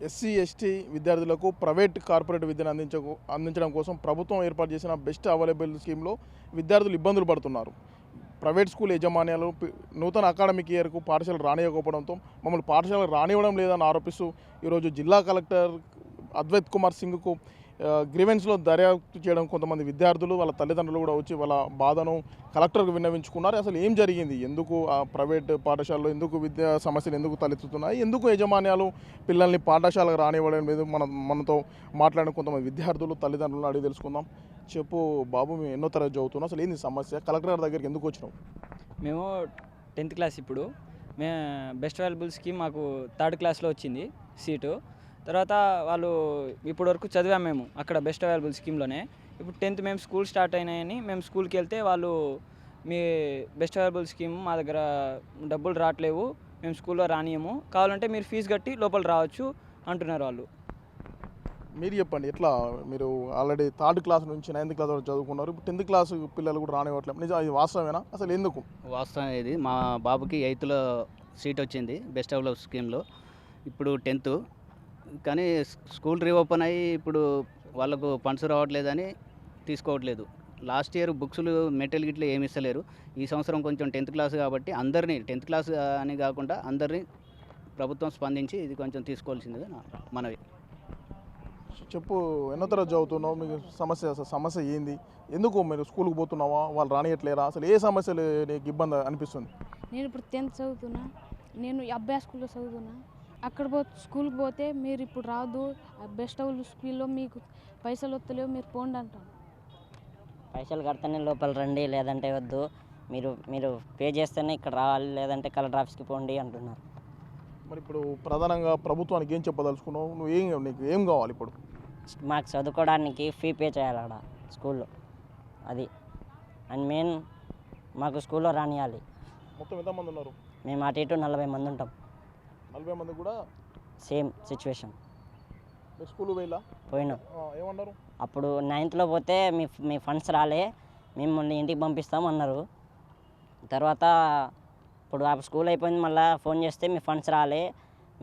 SC ST విద్యార్థులకు private corporate విద్యను అందించడం కోసం ప్రభుత్వం ఏర్పాటు చేసిన బెస్ట్ అవైలబుల్ స్కీమ్లో విద్యార్థులు ఇబ్బందులు పడుతున్నారు. ప్రైవేట్ స్కూల్ యాజమాన్యాలు నూతన అకాడమిక్ ఇయర్కు పాఠశాలలు రానివ్వకపోవడంతో మమ్మల్ని పాఠశాలకు రానివ్వడం లేదని ఆరోపిస్తూ ఈరోజు జిల్లా కలెక్టర్ అద్వైత్ కుమార్ సింగ్కు గ్రీవెన్స్లో దర్యాప్తు చేయడం కొంతమంది విద్యార్థులు వాళ్ళ తల్లిదండ్రులు కూడా వచ్చి వాళ్ళ బాధను కలెక్టర్కు విన్నవించుకున్నారు. అసలు ఏం జరిగింది, ఎందుకు ఆ ప్రైవేట్ పాఠశాలలో ఎందుకు విద్యా సమస్యలు ఎందుకు తలెత్తుతున్నాయి, ఎందుకు యాజమాన్యాలు పిల్లల్ని పాఠశాలకు రానివ్వడం లేదు, మనతో మాట్లాడిన కొంతమంది విద్యార్థులు తల్లిదండ్రులను అడిగి తెలుసుకుందాం. చెప్పు బాబు, మేము ఎన్నో తరగతి చదువుతున్నాం, అసలు ఏంది సమస్య, కలెక్టర్ గారి దగ్గరికి ఎందుకు వచ్చినావు? మేము 10th క్లాస్ ఇప్పుడు బెస్ట్ అవైలబుల్ స్కీమ్ మాకు 3rd క్లాస్లో వచ్చింది సీటు. తర్వాత వాళ్ళు ఇప్పటి వరకు చదివాము మేము అక్కడ బెస్ట్ అవైలబుల్ స్కీమ్లోనే. ఇప్పుడు 10th మేము స్కూల్ స్టార్ట్ అయినాయని మేము స్కూల్కి వెళ్తే వాళ్ళు మీ బెస్ట్ అవైలబుల్ స్కీమ్ మా దగ్గర డబ్బులు రావట్లేవు, మేము స్కూల్లో రానియము, కావాలంటే మీరు ఫీజు కట్టి లోపల రావచ్చు అంటున్నారు వాళ్ళు. మీరు చెప్పండి, ఎట్లా మీరు ఆల్రెడీ 3rd క్లాస్ నుంచి 9th క్లాస్ వరకు చదువుకున్నారు, ఇప్పుడు 10th క్లాస్ పిల్లలు కూడా రానివ్వట్లేదు, నిజం ఇది వాస్తవమేనా? అసలు ఎందుకు? వాస్తవం ఇది. మా బాబుకి 8th సీట్ వచ్చింది బెస్ట్ అవైలబుల్ స్కీమ్లో. ఇప్పుడు 10th కానీ స్కూల్ రీఓపెన్ అయ్యి ఇప్పుడు వాళ్ళకు ఫండ్స్ రావట్లేదని తీసుకోవట్లేదు. లాస్ట్ ఇయర్ బుక్స్లు మెటీరియల్ గిట్ల ఏమి ఇస్తలేరు. ఈ సంవత్సరం కొంచెం 10th క్లాస్ కాబట్టి అందరినీ 10th క్లాస్ అని కాకుండా అందరినీ ప్రభుత్వం స్పందించి ఇది కొంచెం తీసుకోవాల్సిందిగా మనవి. చెప్పు, ఎన్నో తరగతి చదువుతున్నావు, మీకు సమస్య ఏంది, ఎందుకు మీరు స్కూల్కి పోతున్నావా, వాళ్ళు రానియట్లేరా, అసలు ఏ సమస్యలు నీకు ఇబ్బంది అనిపిస్తుంది? నేను ఇప్పుడు 10th చదువుతున్నా, నేను అబ్బాయి స్కూల్లో చదువుతున్నా. అక్కడ స్కూల్కి పోతే మీరు ఇప్పుడు రాదు, బెస్ట్ అవైలబుల్ స్కూల్లో మీకు పైసలు వస్తలేవు, మీరు పోండి అంటాను. పైసలు కడితేనే లోపల రండి, లేదంటే వద్దు, మీరు పే చేస్తేనే ఇక్కడ రావాలి, లేదంటే కలెక్టర్ ఆఫీస్కి పోండి అంటున్నారు. మరి ఇప్పుడు ప్రధానంగా ప్రభుత్వానికి ఏం చెప్పదలుచుకున్నావు, నీకు ఏం కావాలి? ఇప్పుడు మాకు చదువుకోవడానికి ఫీ పే చేయాలి ఆడ స్కూల్లో, అది అండ్ మెయిన్ మాకు స్కూల్లో రానియాలి. మొత్తం ఎంతమంది ఉన్నారు? మేము అటు ఇటు 40 మంది ఉంటాం. 40 మంది కూడా సేమ్ సిచ్యువేషన్. స్కూల్ పోయినాం. ఏమన్నారు? అప్పుడు 9th పోతే మీ ఫండ్స్ రాలే, మిమ్మల్ని ఇంటికి పంపిస్తాం అన్నారు. తర్వాత ఇప్పుడు ఆ స్కూల్ అయిపోయింది, మళ్ళీ ఫోన్ చేస్తే మీ ఫండ్స్ రాలే,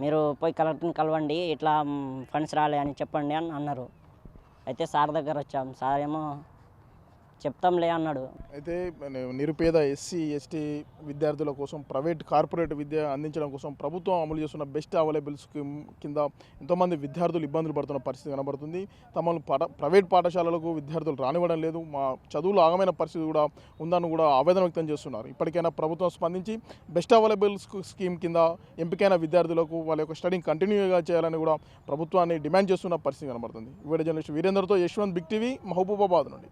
మీరు పోయి కలెక్టర్ని కలవండి, ఇట్లా ఫండ్స్ రాలే అని చెప్పండి అని అన్నారు. అయితే సార్ దగ్గర వచ్చాం, సార్ ఏమో చెప్తాంలే అన్నాడు. అయితే నిరుపేద ఎస్సీ ఎస్టీ విద్యార్థుల కోసం ప్రైవేట్ కార్పొరేట్ విద్య అందించడం కోసం ప్రభుత్వం అమలు చేస్తున్న బెస్ట్ అవైలబుల్ స్కీమ్ కింద ఎంతోమంది విద్యార్థులు ఇబ్బందులు పడుతున్న పరిస్థితి కనబడుతుంది. తమను ప్రైవేట్ పాఠశాలలకు విద్యార్థులు రానివ్వడం లేదు, మా చదువులు ఆగమైన పరిస్థితి కూడా ఉందని కూడా ఆవేదన వ్యక్తం చేస్తున్నారు. ఇప్పటికైనా ప్రభుత్వం స్పందించి బెస్ట్ అవైలబుల్ స్కీమ్ కింద ఎంపికైన విద్యార్థులకు వాళ్ళ యొక్క స్టడీని కంటిన్యూగా చేయాలని కూడా ప్రభుత్వాన్ని డిమాండ్ చేస్తున్న పరిస్థితి కనబడుతుంది. వీడియో జర్నలిస్ట్ వీరేందర్తో యశ్వంత్, బిగ్ టీవీ, మహబూబాబాద్ నుండి.